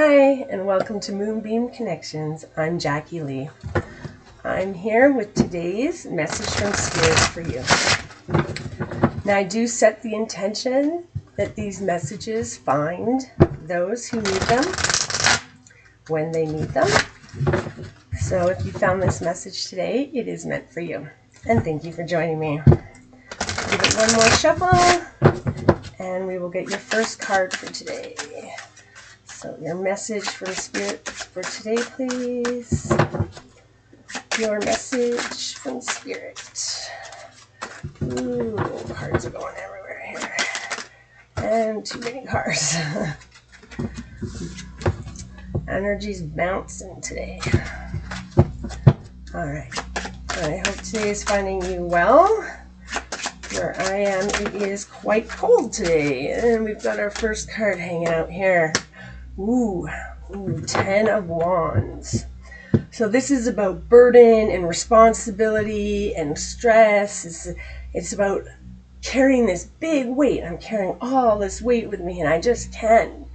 Hi, and welcome to Moonbeam Connections. I'm Jacqui-Leigh. I'm here with today's message from Spirit for you. Now, I do set the intention that these messages find those who need them when they need them. So if you found this message today, it is meant for you. And thank you for joining me. Give it one more shuffle, and we will get your first card for today. So your message from Spirit for today, please. Your message from Spirit. Ooh, cards are going everywhere here. And too many cards. Energy's bouncing today. Alright. I hope today is finding you well. Where I am, it is quite cold today. And we've got our first card hanging out here. Ooh, 10 of Wands. So this is about burden and responsibility and stress. It's about carrying this big weight. I'm carrying all this weight with me and I just can't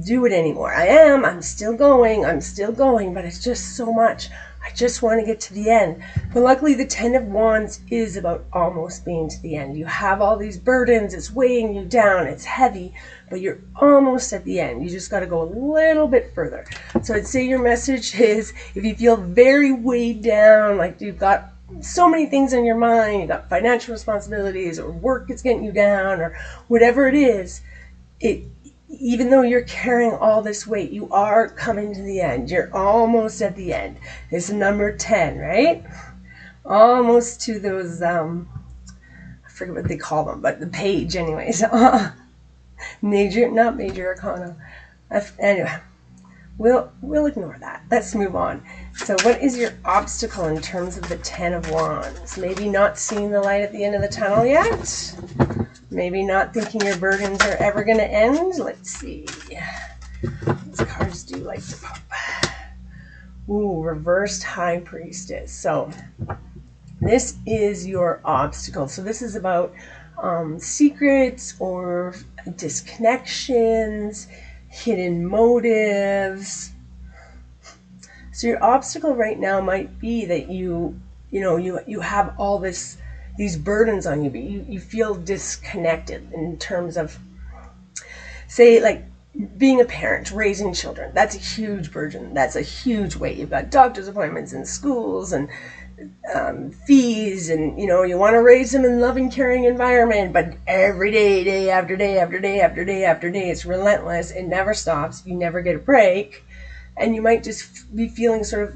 do it anymore. I'm still going, but it's just so much. I just want to get to the end. But luckily the 10 of Wands is about almost being to the end. You have all these burdens, it's weighing you down, it's heavy, but you're almost at the end. You just got to go a little bit further. So I'd say your message is, if you feel very weighed down, like you've got so many things on your mind, you've got financial responsibilities or work is getting you down or whatever it is, even though you're carrying all this weight, you are coming to the end. You're almost at the end. It's number 10, right? Almost to those, I forget what they call them, but the page anyways. Not major arcana. Anyway, we'll ignore that. Let's move on. So what is your obstacle in terms of the 10 of Wands? Maybe not seeing the light at the end of the tunnel yet? Maybe not thinking your burdens are ever going to end? Let's see. These cards do like to pop. Ooh, reversed High Priestess. So this is your obstacle. So this is about secrets or disconnections, hidden motives. So your obstacle right now might be that you have all these burdens on you, but you feel disconnected in terms of, say, like being a parent, raising children. That's a huge burden. That's a huge weight. You've got doctor's appointments and schools and fees, and you want to raise them in a loving, caring environment, but every day after day after day after day after day, it's relentless. It never stops. You never get a break. And you might just be feeling sort of,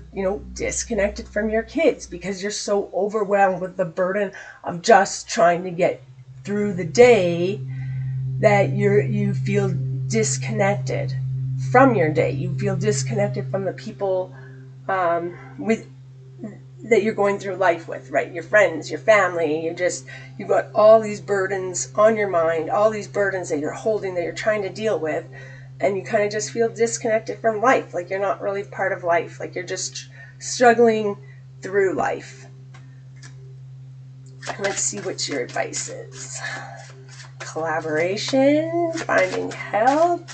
disconnected from your kids because you're so overwhelmed with the burden of just trying to get through the day that you feel disconnected from your day. You feel disconnected from the people that you're going through life with, right? Your friends, your family. You've got all these burdens on your mind, all these burdens that you're holding, that you're trying to deal with. And you kind of just feel disconnected from life, like you're not really part of life, like you're just struggling through life. Let's see what your advice is. Collaboration, finding help,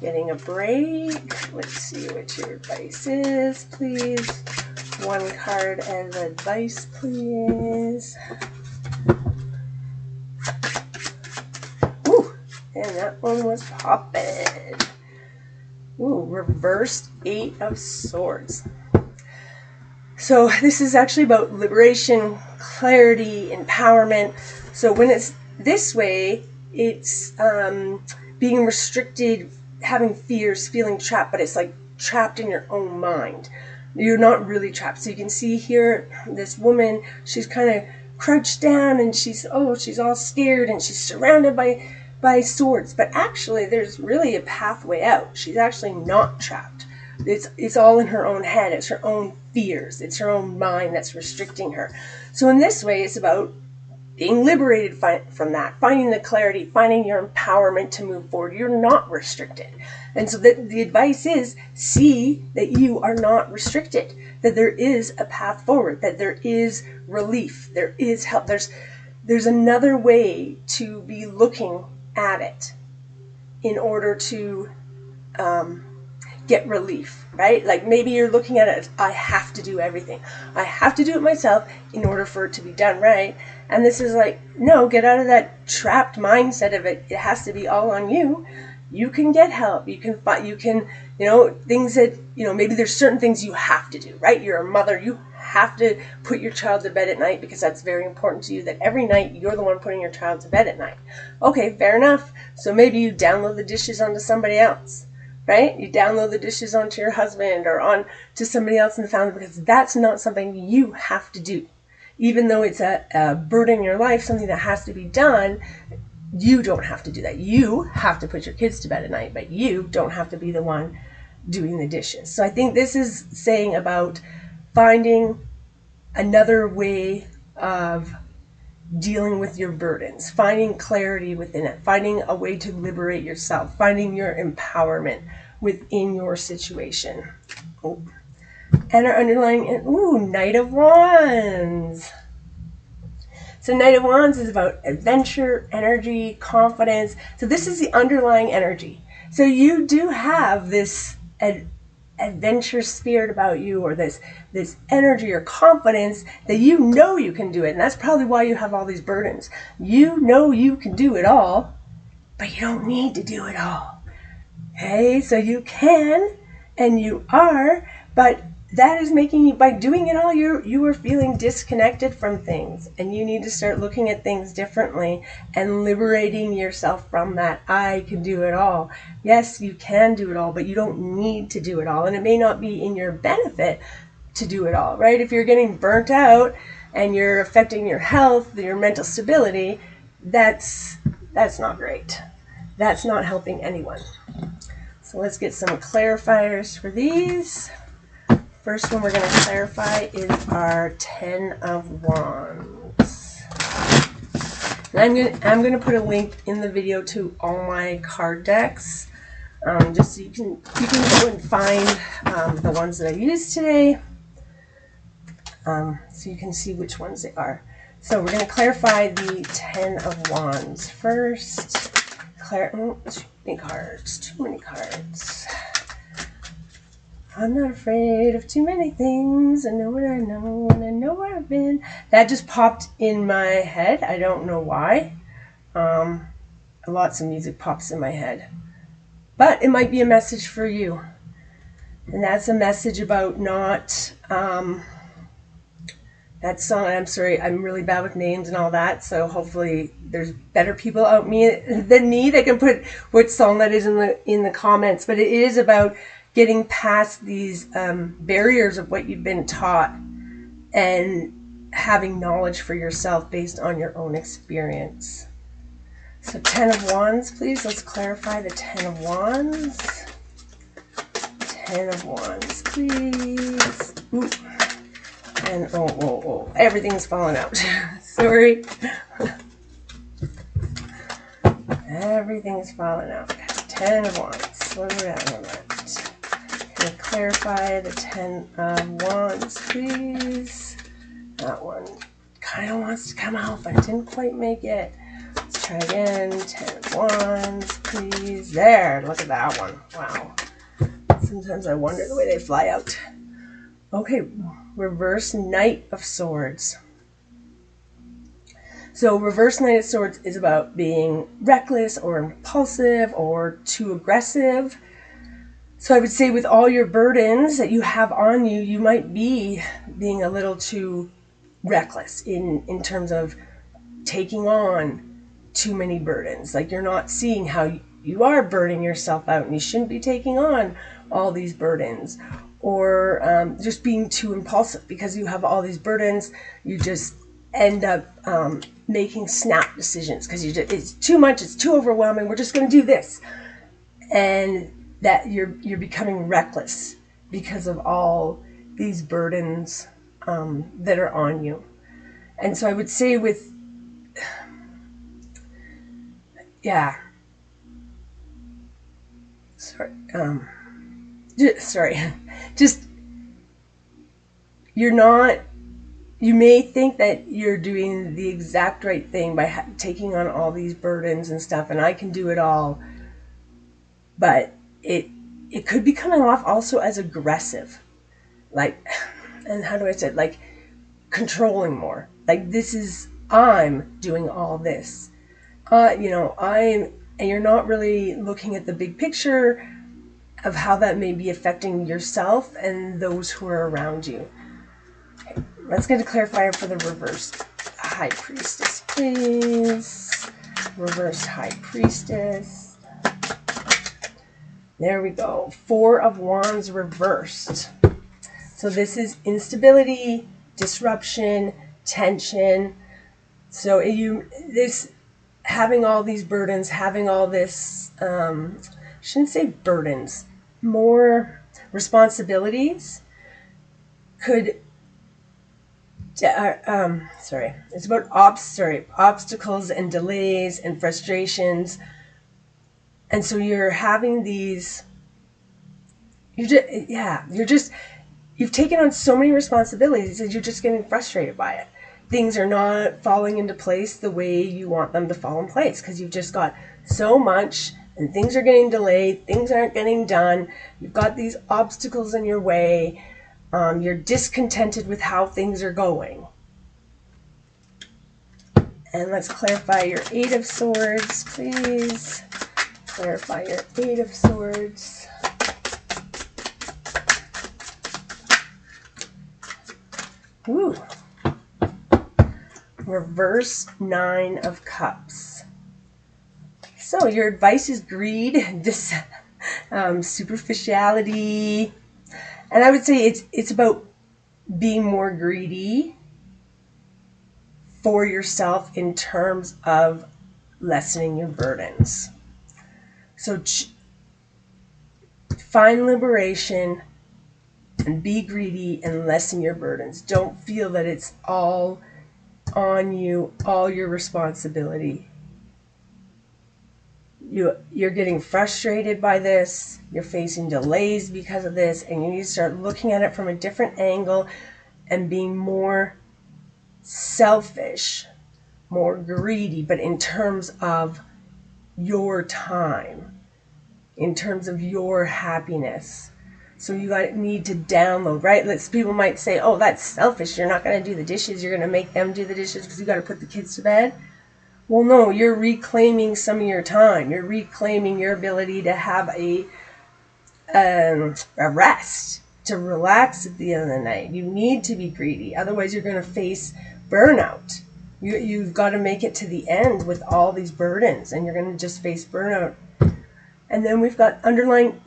getting a break. Let's see what your advice is, please. One card as advice, please. And that one was popping. Ooh, reversed 8 of Swords. So this is actually about liberation, clarity, empowerment. So when it's this way, it's being restricted, having fears, feeling trapped, but it's like trapped in your own mind. You're not really trapped. So you can see here, this woman, she's kind of crouched down and she's all scared and she's surrounded by swords, but actually there's really a pathway out. She's actually not trapped. It's all in her own head. It's her own fears. It's her own mind that's restricting her. So in this way, it's about being liberated from that, finding the clarity, finding your empowerment to move forward. You're not restricted. And so the advice is, see that you are not restricted, that there is a path forward, that there is relief, there is help. There's another way to be looking at it in order to get relief, right? Like maybe you're looking at it as, I have to do everything. I have to do it myself in order for it to be done right. And this is like, no, get out of that trapped mindset of it. It has to be all on you. You can get help. You can things that, maybe there's certain things you have to do, right? You're a mother. You have to put your child to bed at night because that's very important to you, that every night you're the one putting your child to bed at night. Okay, fair enough. So maybe you download the dishes onto somebody else, right? You download the dishes onto your husband or on to somebody else in the family because that's not something you have to do. Even though it's a burden in your life, something that has to be done, you don't have to do that. You have to put your kids to bed at night, but you don't have to be the one doing the dishes. So I think this is saying about finding another way of dealing with your burdens, finding clarity within it, finding a way to liberate yourself, finding your empowerment within your situation. Oh. And our underlying, Knight of Wands. So Knight of Wands is about adventure, energy, confidence. So this is the underlying energy. So you do have this adventure spirit about you, or this energy or confidence that you know you can do it. And that's probably why you have all these burdens. You know you can do it all, but you don't need to do it all. Okay, so you can, and you are, but that is making you, by doing it all, you are feeling disconnected from things, and you need to start looking at things differently and liberating yourself from that. I can do it all. Yes, you can do it all, but you don't need to do it all, and it may not be in your benefit to do it all, right? If you're getting burnt out and you're affecting your health, your mental stability, that's not great. That's not helping anyone. So let's get some clarifiers for these. First one we're going to clarify is our 10 of Wands. And I'm going to put a link in the video to all my card decks, just so you can go and find the ones that I used today, so you can see which ones they are. So we're going to clarify the 10 of Wands first. Too many cards. I'm not afraid of too many things. I know what I know, and I know where I've been. That just popped in my head. I don't know why. Lots of music pops in my head. But it might be a message for you. And that's a message about not... that song, I'm sorry, I'm really bad with names and all that, so hopefully there's better people out than me that can put what song that is in the comments. But it is about getting past these barriers of what you've been taught and having knowledge for yourself based on your own experience. So 10 of Wands, please. Let's clarify the 10 of Wands. 10 of Wands, please. Ooh. And oh, everything's falling out. Sorry. Everything's falling out. 10 of Wands. What are we at on that? Can you clarify the 10 of Wands, please? That one kind of wants to come out, but didn't quite make it. Let's try again. 10 of Wands, please. There. Look at that one. Wow. Sometimes I wonder the way they fly out. Okay. Reverse Knight of Swords. So reverse Knight of Swords is about being reckless or impulsive or too aggressive. So I would say with all your burdens that you have on you, you might be being a little too reckless in terms of taking on too many burdens. Like you're not seeing how you are burning yourself out and you shouldn't be taking on all these burdens. Or just being too impulsive because you have all these burdens. You just end up making snap decisions because it's too much, it's too overwhelming. We're just going to do this, and that you're becoming reckless because of all these burdens that are on you. And so I would say with just you may think that you're doing the exact right thing by taking on all these burdens and stuff, and I can do it all, but it could be coming off also as aggressive. Like, and how do I say it? Like, controlling more. Like, this is, I'm doing all this. You know, and you're not really looking at the big picture of how that may be affecting yourself and those who are around you. Okay, let's get a clarifier for the reverse High Priestess, please. Reverse High Priestess. There we go. 4 of Wands reversed. So this is instability, disruption, tension. So having all these burdens, having all this, shouldn't say burdens, more responsibilities could, it's about obstacles and delays and frustrations. And so you're having these, you've taken on so many responsibilities that you're just getting frustrated by it. Things are not falling into place the way you want them to fall in place because you've just got so much and things are getting delayed, things aren't getting done, you've got these obstacles in your way, you're discontented with how things are going. And let's clarify your 8 of Swords, please. Clarify your 8 of Swords. Ooh. Reverse 9 of Cups. So your advice is greed, this superficiality, and I would say it's about being more greedy for yourself in terms of lessening your burdens. So find liberation and be greedy and lessen your burdens. Don't feel that it's all on you, all your responsibility. You're getting frustrated by this, you're facing delays because of this, and you need to start looking at it from a different angle and being more selfish, more greedy, but in terms of your time, in terms of your happiness. So you need to download, right? People might say, oh, that's selfish. You're not going to do the dishes. You're going to make them do the dishes because you got to put the kids to bed. Well, no, you're reclaiming some of your time. You're reclaiming your ability to have a rest, to relax at the end of the night. You need to be greedy. Otherwise, you're going to face burnout. You've got to make it to the end with all these burdens, and you're going to just face burnout. And then we've got underlying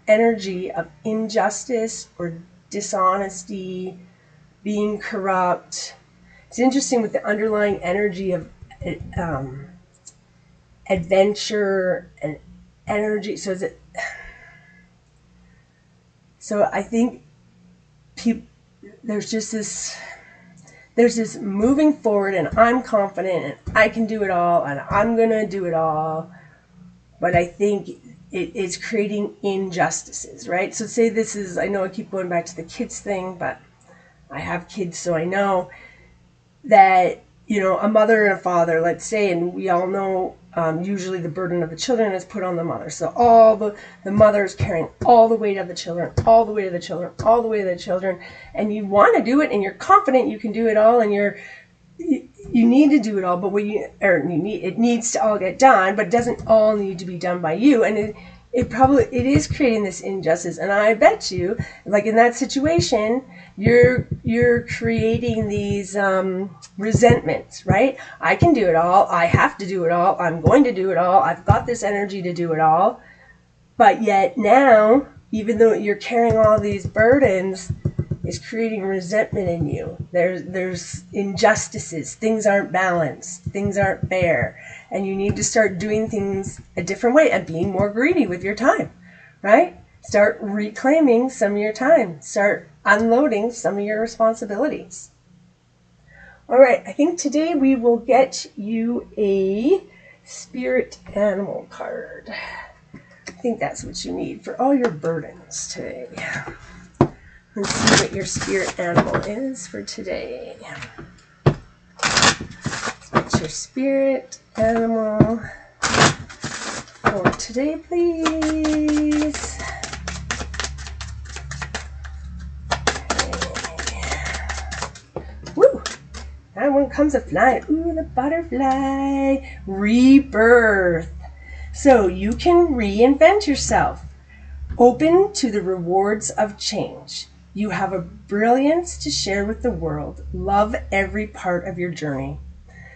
energy of injustice or dishonesty, being corrupt. It's interesting with the underlying energy of adventure and energy. So I think there's this moving forward, and I'm confident, and I can do it all, and I'm gonna do it all. But I think it's creating injustices, right? So say this is, I know I keep going back to the kids thing, but I have kids, so I know that, a mother and a father, let's say, and we all know usually the burden of the children is put on the mother. So all the mother is carrying all the weight of the children, all the weight of the children, all the weight of the children, and you want to do it, and you're confident you can do it all, and you need to do it all, but it needs to all get done, but it doesn't all need to be done by you, and it is creating this injustice. And I bet you, like in that situation, you're creating these resentments, right? I can do it all. I have to do it all. I'm going to do it all. I've got this energy to do it all. But yet now, even though you're carrying all these burdens, it's creating resentment in you. There's injustices. Things aren't balanced. Things aren't fair. And you need to start doing things a different way and being more greedy with your time, right? Start reclaiming some of your time. Start unloading some of your responsibilities. All right, I think today we will get you a spirit animal card. I think that's what you need for all your burdens today. Let's see what your spirit animal is for today. What's your spirit animal for out today, please? Woo! That one comes a flying. Ooh, the butterfly. Rebirth. So you can reinvent yourself. Open to the rewards of change. You have a brilliance to share with the world. Love every part of your journey.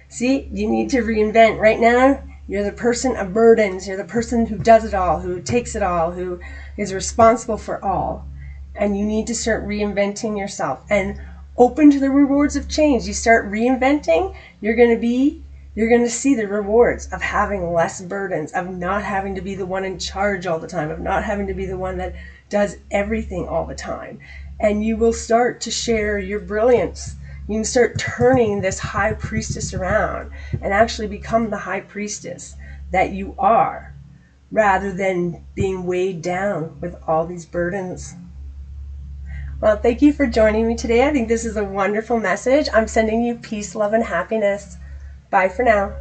See, you need to reinvent. Right now, you're the person of burdens. You're the person who does it all, who takes it all, who is responsible for all. And you need to start reinventing yourself and open to the rewards of change. You start reinventing, you're going to see the rewards of having less burdens, of not having to be the one in charge all the time, of not having to be the one that does everything all the time. And you will start to share your brilliance. You can start turning this High Priestess around and actually become the High Priestess that you are, rather than being weighed down with all these burdens. Well, thank you for joining me today. I think this is a wonderful message. I'm sending you peace, love, and happiness. Bye for now.